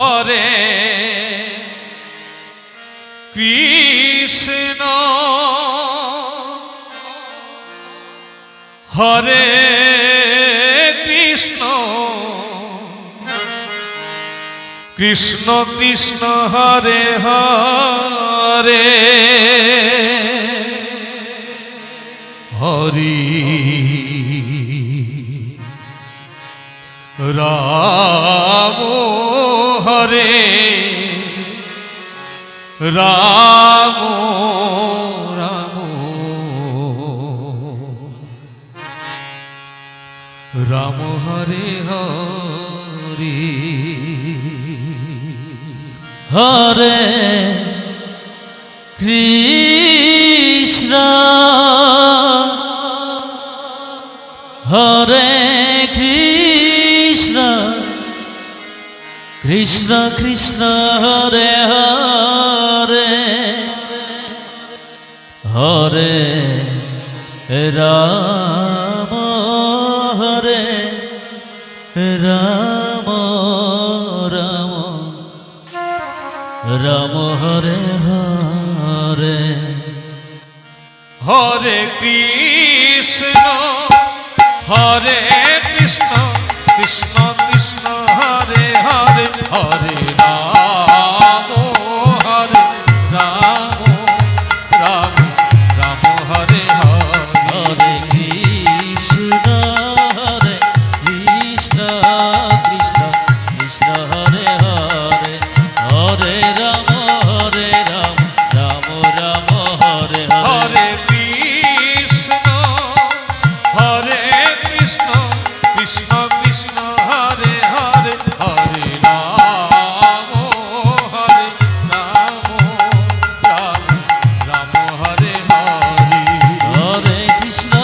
Hare Krishna Hare Krishna Krishna Krishna Hare Hare Hari Ram Hare Ram Ram Ram Hare Hari Hare Krishna Hare Krishna Krishna Krishna Hare Hare Hare Ram Hare Ram Ram Ram Hare Hare Hare Krishna Hare Krishna Krishna Krishna Hare Hare Hare Ram Hare Ram Ram Ram Hare Hare Hare Krishna Hare Krishna Krishna Krishna Hare Hare Hare Ram Ram Ram Hare Hare Hare Krishna Hare Krishna Krishna Krishna Hare Hare Hare Ram Hare Ram Ram Ram Hare Hare Hare Krishna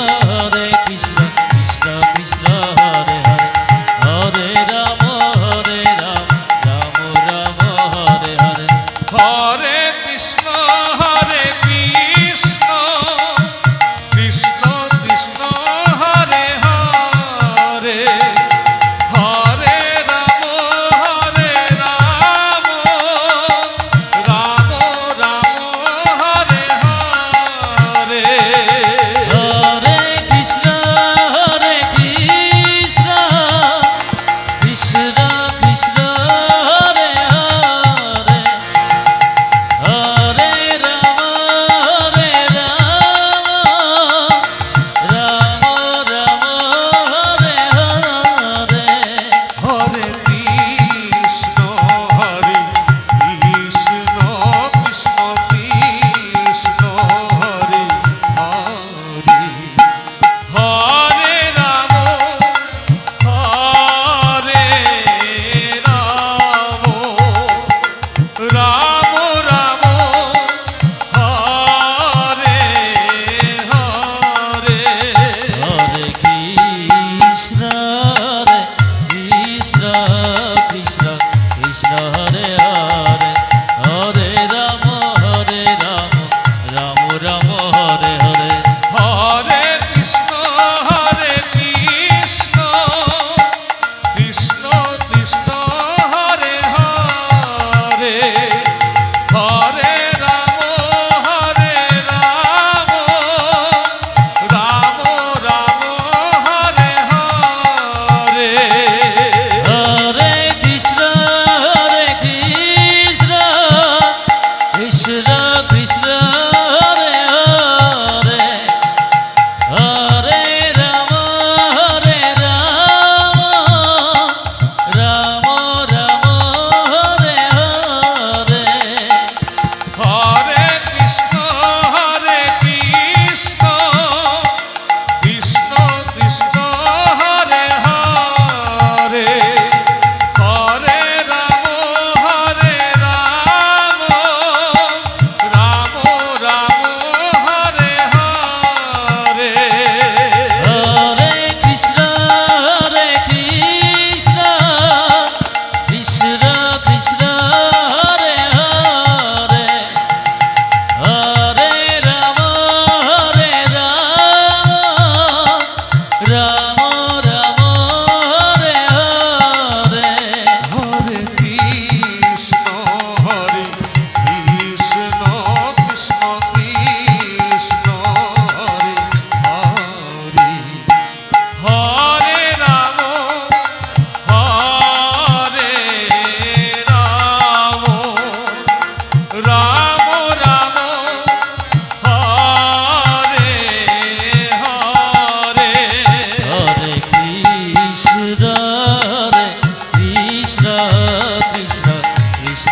Krishna Krishna Hare Hare Hare Ram Ram Ram Hare Hare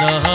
Hare